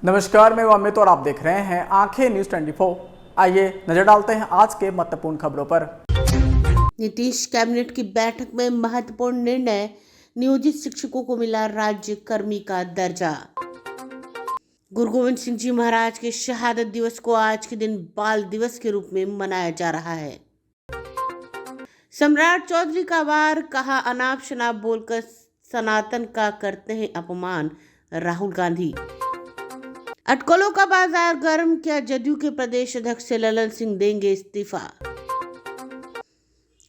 नमस्कार, मैं अमित और आप देख रहे हैं आंखें न्यूज 24। आइए नजर डालते हैं आज के महत्वपूर्ण खबरों पर। नीतीश कैबिनेट की बैठक में महत्वपूर्ण निर्णय, नियोजित शिक्षकों को मिला राज्य कर्मी का दर्जा। गुरु गोविंद सिंह जी महाराज के शहादत दिवस को आज के दिन बाल दिवस के रूप में मनाया जा रहा है। सम्राट चौधरी का वार, कहा अनाप शनाप बोलकर सनातन का करते हैं अपमान, राहुल गांधी। अटकलों का बाजार गर्म, क्या जदयू के प्रदेश अध्यक्ष ललन सिंह देंगे इस्तीफा।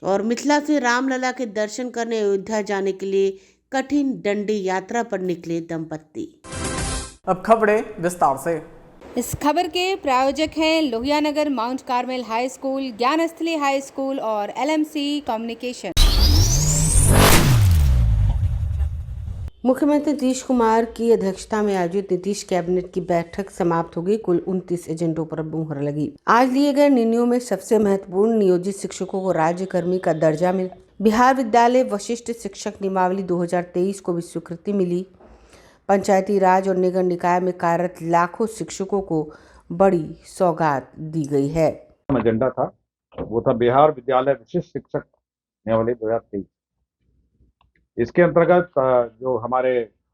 और मिथिला से रामलला के दर्शन करने अयोध्या जाने के लिए कठिन दंडी यात्रा पर निकले दंपत्ति। अब खबरें विस्तार से। इस खबर के प्रायोजक हैं Lohianagar mount Carmel high school, Gyansthali high school और LMC कम्युनिकेशन। मुख्यमंत्री नीतीश कुमार की अध्यक्षता में आयोजित नीतीश कैबिनेट की बैठक समाप्त हो गई। कुल 29 एजेंडों पर मुहर लगी। आज लिए गए निर्णयों में सबसे महत्वपूर्ण, नियोजित शिक्षकों को राज्य कर्मी का दर्जा मिला। बिहार विद्यालय वशिष्ठ शिक्षक नियमावली 2023 को भी स्वीकृति मिली। पंचायती राज और निगम निकाय में कार्यरत लाखों शिक्षकों को बड़ी सौगात दी गई है। एजेंडा था वो था बिहार विद्यालय विशिष्ट शिक्षक नियमावली 2023। इसके अंतर्गत जो हमारे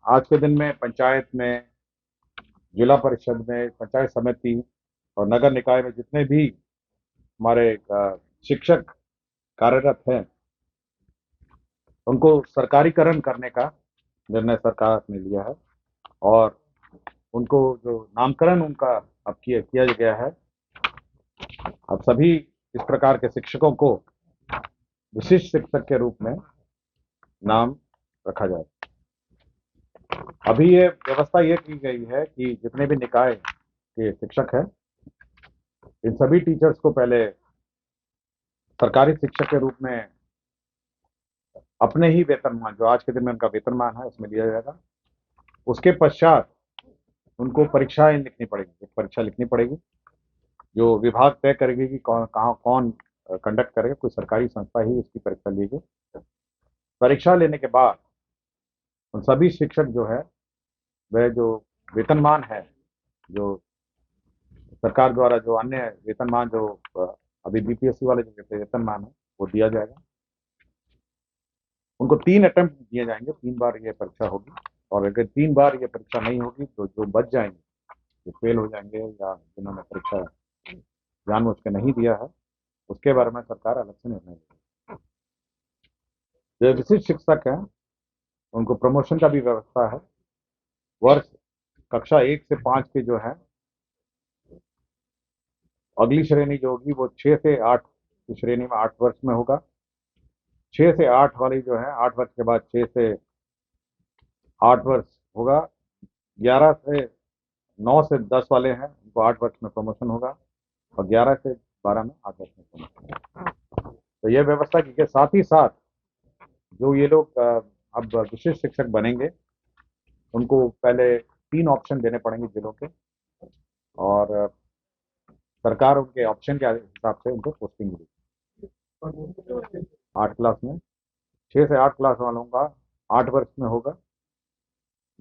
आज के दिन में पंचायत में, जिला परिषद में, पंचायत समिति और नगर निकाय में जितने भी हमारे शिक्षक कार्यरत हैं, उनको सरकारीकरण करने का निर्णय सरकार ने लिया है और उनको जो नामकरण उनका अब किया गया है। अब सभी इस प्रकार के शिक्षकों को विशिष्ट शिक्षक के रूप में नाम रखा जाए। अभी ये व्यवस्था ये की गई है कि जितने भी निकाय के शिक्षक हैं, इन सभी टीचर्स को पहले सरकारी शिक्षक के रूप में अपने ही वेतनमान, जो आज के दिन में उनका वेतनमान है, उसमें लिया जाएगा। उसके पश्चात उनको परीक्षाएं लिखनी पड़ेगी, परीक्षा लिखनी पड़ेगी जो विभाग तय करेगी कि कौन कंडक्ट करेगा। कोई सरकारी संस्था ही इसकी परीक्षा लेगी। परीक्षा लेने के बाद उन सभी शिक्षक जो है, वह जो वेतनमान है, जो सरकार द्वारा जो अन्य वेतनमान जो अभी BPSC वाले जो वेतनमान है, वो दिया जाएगा। उनको 3 अटेम्प्ट दिए जाएंगे, 3 बार ये परीक्षा होगी। और अगर 3 बार ये परीक्षा नहीं होगी तो जो बच जाएंगे, जो फेल हो जाएंगे या जिन्होंने परीक्षा जानबूझ के नहीं दिया है, उसके बारे में सरकार अलग से निर्णय लेगी। जो विशिष्ट शिक्षक हैं, उनको प्रमोशन का भी व्यवस्था है। वर्ष कक्षा 1 से 5 के जो है, अगली श्रेणी जो होगी वो 6 से 8 की श्रेणी में 8 वर्ष में होगा। 6 से 8 वाली जो है, 8 वर्ष के बाद 6 से 8 वर्ष होगा। 11 से 9 से 10 वाले हैं, उनको 8 वर्ष में प्रमोशन होगा और 11 से 12 में 8 वर्ष में प्रमोशन होगा। तो ये व्यवस्था की, साथ ही साथ जो ये लोग अब विशिष्ट शिक्षक बनेंगे, उनको पहले 3 ऑप्शन देने पड़ेंगे जिलों के, और सरकार उनके ऑप्शन के हिसाब से उनको पोस्टिंग मिलेगी। 8 क्लास में 6 से 8 क्लास वालों का 8 वर्ष में होगा,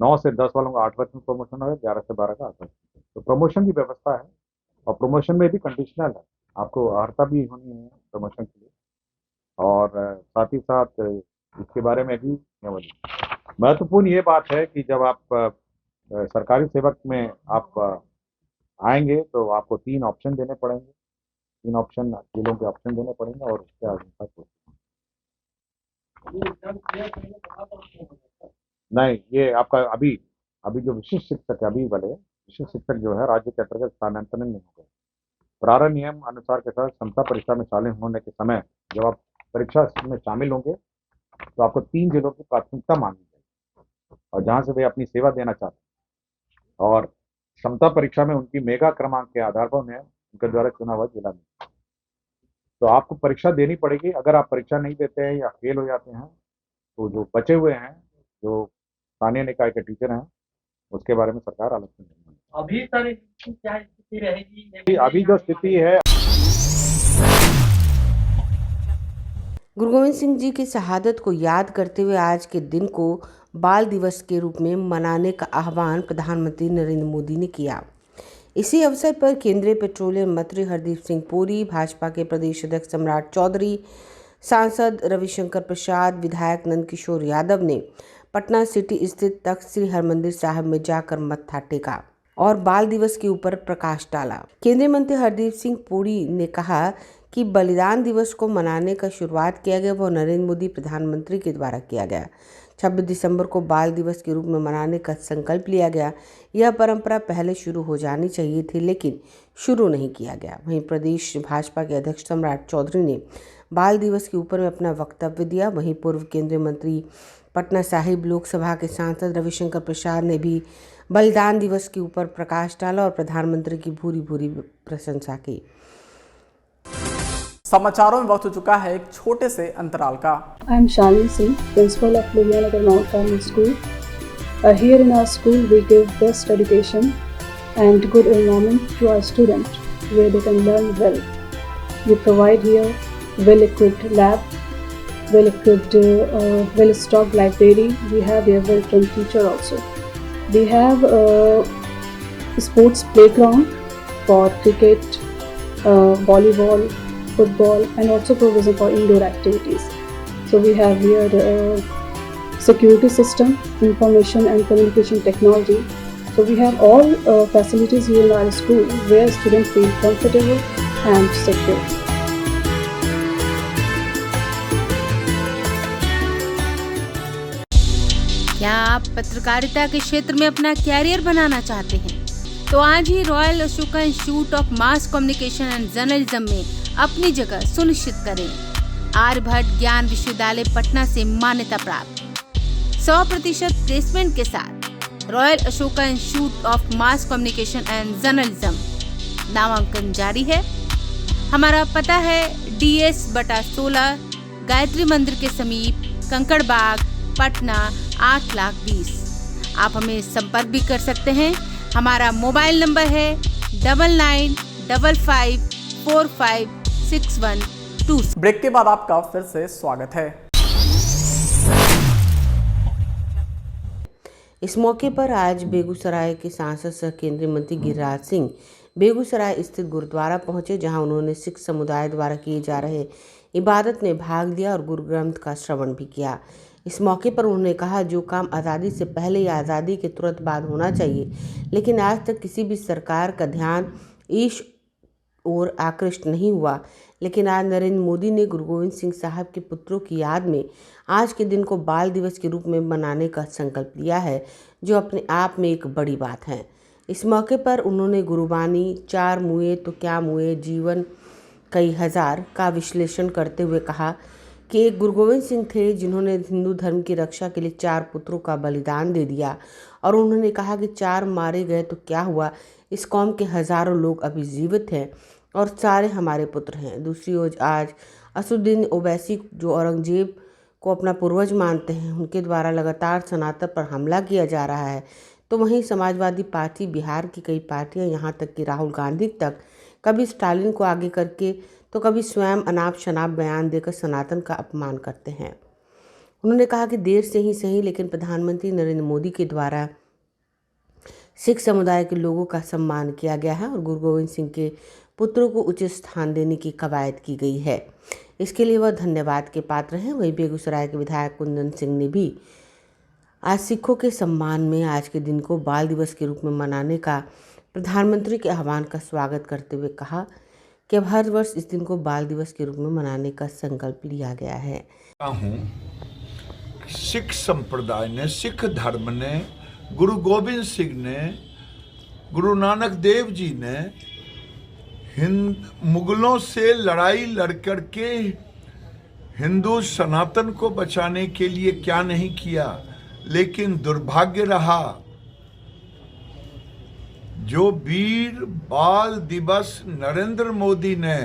9 से 10 वालों का 8 वर्ष में प्रमोशन होगा, 11 से 12 का 8 वर्ष में। तो प्रमोशन की व्यवस्था है और प्रमोशन में भी कंडीशनल है, आपको अर्हता भी होनी है प्रमोशन के लिए, और साथ ही साथ इसके बारे में भी महत्वपूर्ण ये बात है कि जब आप सरकारी सेवक में आप आएंगे तो आपको 3 ऑप्शन देने पड़ेंगे, 3 ऑप्शन जिलों के ऑप्शन देने पड़ेंगे और उसके आधार नहीं, ये आपका अभी जो विशिष्ट शिक्षक है, अभी वाले विशिष्ट शिक्षक जो है, राज्य के अंतर्गत स्थानांतरण नहीं होगा। प्रारंभ नियम अनुसार के साथ क्षमता परीक्षा में शामिल होने के समय जब आप परीक्षा में शामिल होंगे तो आपको 3 जिलों की प्राथमिकता मानी जाएगी और जहां से वे अपनी सेवा देना चाहते हैं, और क्षमता परीक्षा में उनकी मेगा क्रमांक के आधार पर उन्हें उनके द्वारा चुना हुआ जिला मिलेगा। तो आपको परीक्षा देनी पड़ेगी। अगर आप परीक्षा नहीं देते हैं या फेल हो जाते हैं तो जो बचे हुए हैं, जो स्थानीय निकाय के टीचर हैं, उसके बारे में सरकार अलग से निर्णय। अभी सर क्या स्थिति रहेगी? अभी जो स्थिति है, गुरु गोविंद सिंह जी की शहादत को याद करते हुए आज के दिन को बाल दिवस के रूप में मनाने का आह्वान प्रधानमंत्री नरेंद्र मोदी ने किया। इसी अवसर पर केंद्रीय पेट्रोलियम मंत्री हरदीप सिंह पुरी, भाजपा के प्रदेश अध्यक्ष सम्राट चौधरी, सांसद रविशंकर प्रसाद, विधायक नंदकिशोर यादव ने पटना सिटी स्थित तख्त श्री हरमंदिर साहिब में जाकर मत्था टेका और बाल दिवस के ऊपर प्रकाश डाला। केंद्रीय मंत्री हरदीप सिंह पुरी ने कहा कि बलिदान दिवस को मनाने का शुरुआत किया गया वो नरेंद्र मोदी प्रधानमंत्री के द्वारा किया गया। 26 दिसंबर को बाल दिवस के रूप में मनाने का संकल्प लिया गया। यह परंपरा पहले शुरू हो जानी चाहिए थी, लेकिन शुरू नहीं किया गया। वहीं प्रदेश भाजपा के अध्यक्ष सम्राट चौधरी ने बाल दिवस के ऊपर में अपना वक्तव्य दिया। वहीं पूर्व केंद्रीय मंत्री पटना साहिब लोकसभा के सांसद रविशंकर प्रसाद ने भी बलिदान दिवस के ऊपर प्रकाश डाला और प्रधानमंत्री की भूरी भूरी प्रशंसा की। समाचारों में वक्त हो चुका है एक छोटे से अंतराल का। I am Shalini Singh, principal of Lohiyanagar Mount Carmel School. Here in our school, we give best education and good environment to our students, where they can learn well. We provide here well-equipped lab, well-equipped, well-stocked library. We have here well-trained teacher also. We have a sports playground for cricket, volleyball, football, and also provision for indoor activities. So we have here security system, information and communication technology. So we have all facilities here in our school where students feel comfortable and secure. क्या आप पत्रकारिता के क्षेत्र में अपना career बनाना चाहते हैं? तो आज ही royal Ashoka institute of mass communication and journalism में अपनी जगह सुनिश्चित करें। आर्यभट्ट ज्ञान विश्वविद्यालय पटना से मान्यता प्राप्त 100% प्लेसमेंट के साथ royal Ashoka institute of mass communication and journalism नामांकन जारी है। हमारा पता है DS/16 गायत्री मंदिर के समीप, कंकड़ बाग, पटना 8,20,000। आप हमें संपर्क भी कर सकते हैं। हमारा मोबाइल नंबर है 9955456126। ब्रेक के बाद आपका फिर से स्वागत है। इस मौके पर आज बेगूसराय के सांसद सह केंद्रीय मंत्री गिरिराज सिंह बेगूसराय स्थित गुरुद्वारा पहुंचे, जहां उन्होंने सिख समुदाय द्वारा किए जा रहे इबादत में भाग लिया और गुरु ग्रंथ का श्रवण भी किया। इस मौके पर उन्होंने कहा, जो काम आज़ादी से पहले या आज़ादी के तुरंत बाद होना चाहिए, लेकिन आज तक किसी भी सरकार का ध्यान इस ओर आकृष्ट नहीं हुआ, लेकिन आज नरेंद्र मोदी ने गुरु गोविंद सिंह साहब के पुत्रों की याद में आज के दिन को बाल दिवस के रूप में मनाने का संकल्प लिया है, जो अपने आप में एक बड़ी बात है। इस मौके पर उन्होंने गुरुबानी 4 मुए तो क्या मुए, जीवन कई हजार का विश्लेषण करते हुए कहा कि एक गुरु गोविंद सिंह थे जिन्होंने हिंदू धर्म की रक्षा के लिए 4 पुत्रों का बलिदान दे दिया, और उन्होंने कहा कि 4 मारे गए तो क्या हुआ, इस कौम के हजारों लोग अभी जीवित हैं और सारे हमारे पुत्र हैं। दूसरी ओर आज असुद्दीन ओवैसी, जो औरंगजेब को अपना पूर्वज मानते हैं, उनके द्वारा लगातार सनातन पर हमला किया जा रहा है। तो वहीं समाजवादी पार्टी, बिहार की कई पार्टियां, यहाँ तक कि राहुल गांधी तक कभी स्टालिन को आगे करके तो कभी स्वयं अनाप शनाप बयान देकर सनातन का अपमान करते हैं। उन्होंने कहा कि देर से ही सही, लेकिन प्रधानमंत्री नरेंद्र मोदी के द्वारा सिख समुदाय के लोगों का सम्मान किया गया है और गुरु गोविंद सिंह के पुत्रों को उचित स्थान देने की कवायद की गई है। इसके लिए वह धन्यवाद के पात्र हैं। वहीं बेगूसराय के विधायक कुंदन सिंह ने भी आज सिखों के सम्मान में आज के दिन को बाल दिवस के रूप में मनाने का प्रधानमंत्री के आह्वान का स्वागत करते हुए कहा कि अब हर वर्ष इस दिन को बाल दिवस के रूप में मनाने का संकल्प लिया गया है। सिख संप्रदाय ने, सिख धर्म ने, गुरु गोविंद सिंह ने, गुरु नानक देव जी ने मुगलों से लड़ाई लड़कर के हिंदू सनातन को बचाने के लिए क्या नहीं किया, लेकिन दुर्भाग्य रहा जो वीर बाल दिवस नरेंद्र मोदी ने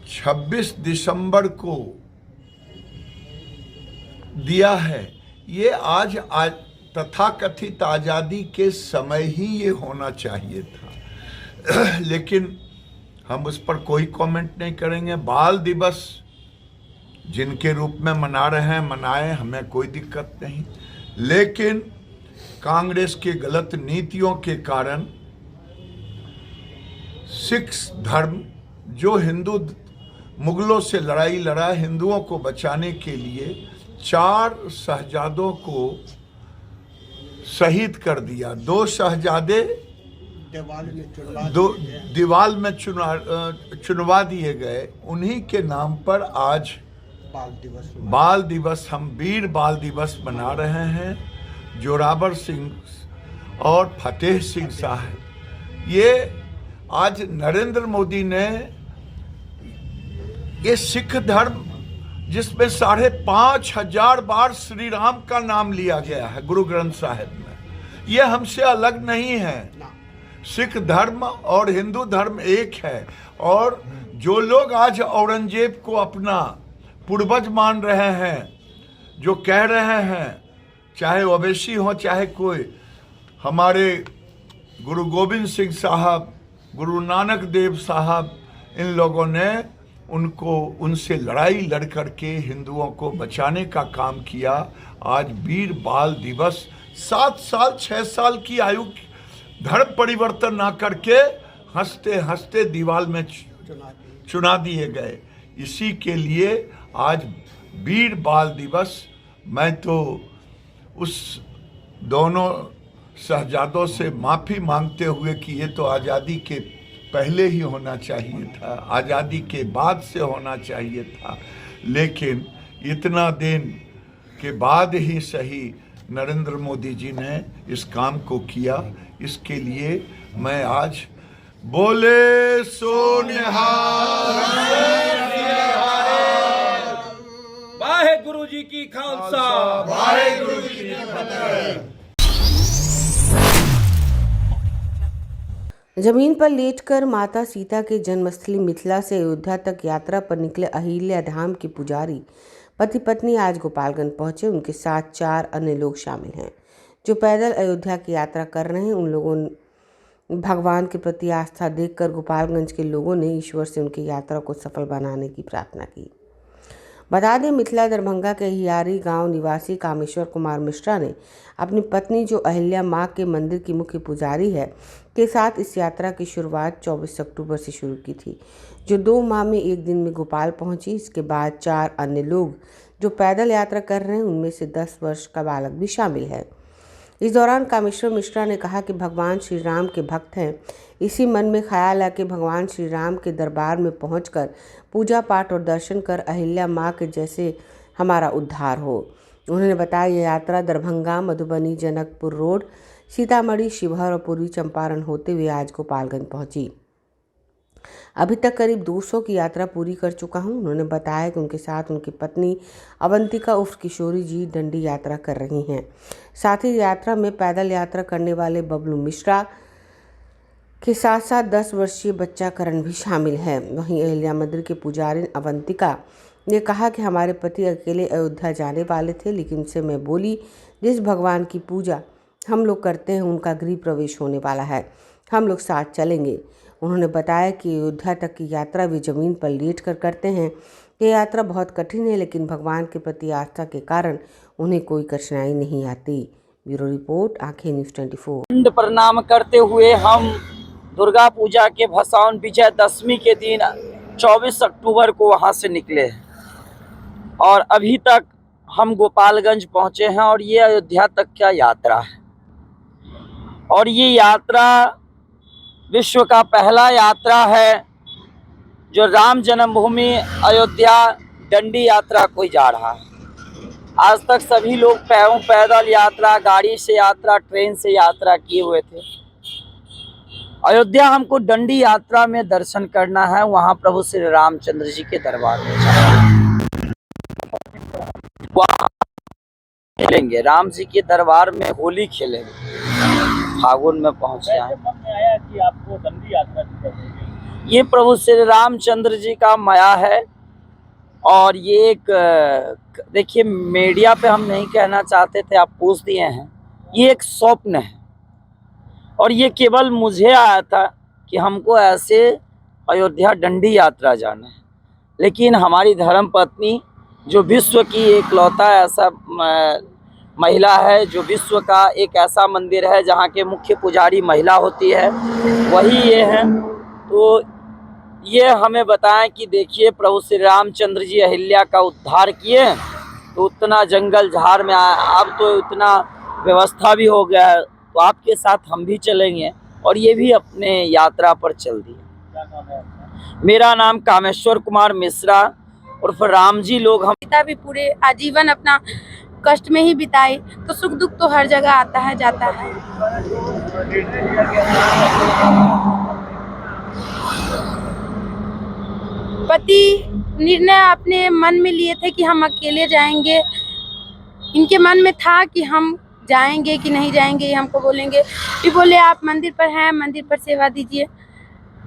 26 दिसंबर को दिया है, ये आज तथाकथित आज़ादी के समय ही ये होना चाहिए था, लेकिन हम उस पर कोई कमेंट नहीं करेंगे। बाल दिवस जिनके रूप में मना रहे हैं मनाएं, हमें कोई दिक्कत नहीं। लेकिन कांग्रेस के गलत नीतियों के कारण सिख धर्म जो हिंदू मुगलों से लड़ाई लड़ा हिंदुओं को बचाने के लिए 4 शहजादों को शहीद कर दिया। 2 शहजादे दीवाल में चुनवा दिए गए। उन्हीं के नाम पर आज बाल दिवस, हम वीर बाल दिवस मना रहे हैं। जोरावर सिंह और फतेह सिंह साहब, ये आज नरेंद्र मोदी ने ये सिख धर्म जिसमें 5,500 बार श्री राम का नाम लिया गया है गुरु ग्रंथ साहिब में, ये हमसे अलग नहीं है। सिख धर्म और हिंदू धर्म एक है। और जो लोग आज औरंगजेब को अपना पूर्वज मान रहे हैं, जो कह रहे हैं, चाहे ओवैसी हो चाहे कोई, हमारे गुरु गोविंद सिंह साहब, गुरु नानक देव साहब, इन लोगों ने उनसे लड़ाई लड़ करके हिंदुओं को बचाने का काम किया। आज वीर बाल दिवस 7 साल 6 साल की आयु धर्म परिवर्तन ना करके हंसते हंसते दीवाल में चुना दिए गए। इसी के लिए आज वीर बाल दिवस। मैं तो उस दोनों शहजादों से माफ़ी मांगते हुए कि ये तो आज़ादी के पहले ही होना चाहिए था, आज़ादी के बाद से होना चाहिए था, लेकिन इतना दिन के बाद ही सही नरेंद्र मोदी जी ने इस काम को किया। इसके लिए मैं आज बोले सो निहाल, वाहेगुरु जी की खालसा, वाहेगुरु जी की फतेह। जमीन पर लेटकर माता सीता के जन्मस्थली मिथिला से अयोध्या तक यात्रा पर निकले अहिल्या धाम के पुजारी पति पत्नी आज गोपालगंज पहुंचे। उनके साथ 4 अन्य लोग शामिल हैं जो पैदल अयोध्या की यात्रा कर रहे हैं। उन लोगों ने भगवान के प्रति आस्था देखकर गोपालगंज के लोगों ने ईश्वर से उनकी यात्रा को सफल बनाने की प्रार्थना की। बता दें, मिथिला दरभंगा के हियारी गांव निवासी कामेश्वर कुमार मिश्रा ने अपनी पत्नी जो अहिल्या मां के मंदिर की मुख्य पुजारी है के साथ इस यात्रा की शुरुआत 24 अक्टूबर से शुरू की थी, जो 2 माह में 1 दिन में गोपाल पहुंची। इसके बाद 4 अन्य लोग जो पैदल यात्रा कर रहे हैं, उनमें से 10 वर्ष का बालक भी शामिल है। इस दौरान कामेश्वर मिश्रा ने कहा कि भगवान श्री राम के भक्त हैं। इसी मन में ख्याल है कि भगवान श्री राम के दरबार में पहुंचकर पूजा पाठ और दर्शन कर अहिल्या माँ के जैसे हमारा उद्धार हो। उन्होंने बताया यह यात्रा दरभंगा, मधुबनी, जनकपुर रोड, सीतामढ़ी, शिवहर और पूर्वी चंपारण होते हुए आज गोपालगंज पहुंची। अभी तक करीब 200 की यात्रा पूरी कर चुका हूं। उन्होंने बताया कि उनके साथ उनकी पत्नी अवंतिका उर्फ किशोरी जी दंडी यात्रा कर रही हैं। साथ ही यात्रा में पैदल यात्रा करने वाले बबलू मिश्रा के साथ साथ 10 वर्षीय बच्चा करण भी शामिल है। वहीं अहिल्या मंदिर के पुजारी अवंतिका ने कहा कि हमारे पति अकेले अयोध्या जाने वाले थे, लेकिन उनसे मैं बोली जिस भगवान की पूजा हम लोग करते हैं उनका गृह प्रवेश होने वाला है, हम लोग साथ चलेंगे। उन्होंने बताया कि अयोध्या तक की यात्रा वे जमीन पर लेट कर करते हैं। ये यात्रा बहुत कठिन है, लेकिन भगवान के प्रति आस्था के कारण उन्हें कोई कठिनाई नहीं आती। ब्यूरो रिपोर्ट, आंखें न्यूज़ 24। प्रणाम करते हुए हम दुर्गा पूजा के भसावन विजयदशमी के दिन 24 अक्टूबर को वहां से निकले हैं और अभी तक हम गोपालगंज पहुंचे हैं। और ये अयोध्या तक का यात्रा है और ये यात्रा विश्व का पहला यात्रा है जो राम जन्मभूमि अयोध्या दंडी यात्रा कोई जा रहा है। आज तक सभी लोग पैदल यात्रा, गाड़ी से यात्रा, ट्रेन से यात्रा किए हुए थे। अयोध्या हमको दंडी यात्रा में दर्शन करना है, वहाँ प्रभु श्री रामचंद्र जी के दरबार में जाना, वहाँ खेलेंगे, राम जी के दरबार में होली खेलेंगे। फागुन में पहुँचे हैं। आया कि आपको दंडी यात्रा ये प्रभु श्री रामचंद्र जी का माया है। और ये एक देखिए, मीडिया पे हम नहीं कहना चाहते थे, आप पूछ दिए हैं। ये एक स्वप्न है और ये केवल मुझे आया था कि हमको ऐसे अयोध्या दंडी यात्रा जाना है, लेकिन हमारी धर्म पत्नी जो विश्व की एकलौता ऐसा महिला है, जो विश्व का एक ऐसा मंदिर है जहाँ के मुख्य पुजारी महिला होती है, वही ये हैं। तो ये हमें बताएं कि देखिए प्रभु श्री रामचंद्र जी अहिल्या का उद्धार किए, तो उतना जंगल झाड़ में अब तो उतना व्यवस्था भी हो गया है, तो आपके साथ हम भी चलेंगे और ये भी अपने यात्रा पर चल दिए। मेरा नाम कामेश्वर कुमार मिश्रा उर्फ राम जी लोग हम पिता भी पूरे आजीवन अपना कष्ट में ही बिताए, तो सुख दुख तो हर जगह आता है जाता है। पति निर्णय अपने मन में लिए थे कि हम अकेले जाएंगे। इनके मन में था कि हम जाएंगे कि नहीं जाएंगे, ये हमको बोलेंगे। भी बोले आप मंदिर पर हैं, मंदिर पर सेवा दीजिए।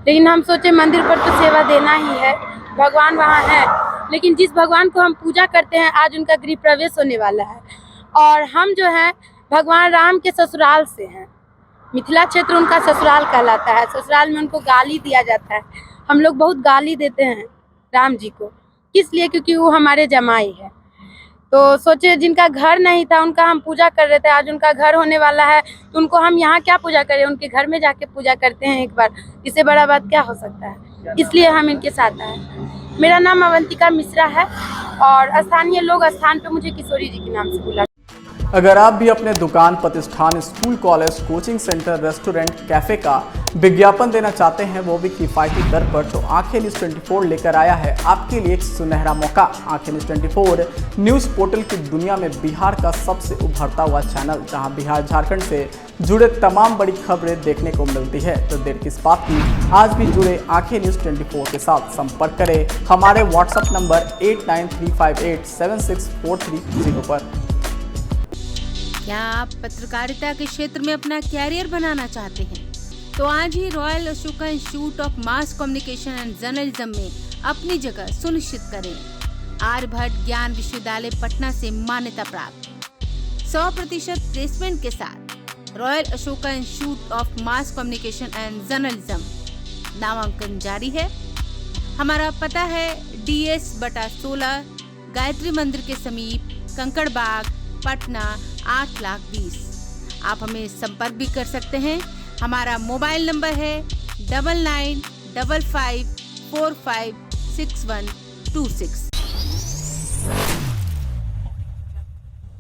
लेकिन हम सोचे मंदिर पर तो सेवा देना ही है, भगवान वहाँ है। लेकिन जिस भगवान को हम पूजा करते हैं, आज उनका गृह प्रवेश होने वाला है और हम जो हैं भगवान राम के ससुराल से हैं। मिथिला क्षेत्र उनका ससुराल कहलाता है। ससुराल में उनको गाली दिया जाता है। हम लोग बहुत गाली देते हैं राम जी को, किस लिए? क्योंकि वो हमारे जमाई है। तो सोचे जिनका घर नहीं था उनका हम पूजा कर रहे थे, आज उनका घर होने वाला है, तो उनको हम यहाँ क्या पूजा करें? उनके घर में जाके पूजा करते हैं एक बार, इससे बड़ा बात क्या हो सकता है? इसलिए हम इनके साथ आए। मेरा नाम अवंतिका मिश्रा है और स्थानीय लोग स्थान पे मुझे किशोरी जी के नाम से बुला। अगर आप भी अपने दुकान, प्रतिष्ठान, school, college, coaching centre, restaurant, cafe का विज्ञापन देना चाहते हैं, वो भी किफ़ायती दर पर, तो आंखें न्यूज़ 24 लेकर आया है आपके लिए एक सुनहरा मौका। आंखें न्यूज़ 24 न्यूज़ पोर्टल की दुनिया में बिहार का सबसे उभरता हुआ चैनल, जहां बिहार झारखंड से जुड़े तमाम बड़ी खबरें देखने को मिलती है। तो देर किस बात की, आज भी जुड़े आंखें न्यूज़ 24 के साथ। संपर्क करें हमारे व्हाट्सएप नंबर 8935876430 पर। क्या आप पत्रकारिता के क्षेत्र में अपना कैरियर बनाना चाहते हैं? तो आज ही royal Ashoka institute of mass communication and journalism में अपनी जगह सुनिश्चित करें। आर्यभट्ट ज्ञान विश्वविद्यालय पटना से मान्यता प्राप्त 100% प्लेसमेंट के साथ royal Ashoka institute of mass communication and journalism नामांकन जारी है। हमारा पता है DS/16 गायत्री मंदिर के समीप, कंकड़ बाग, पटना 8,20,000। आप हमें संपर्क भी कर सकते हैं। हमारा मोबाइल नंबर है 9955456126।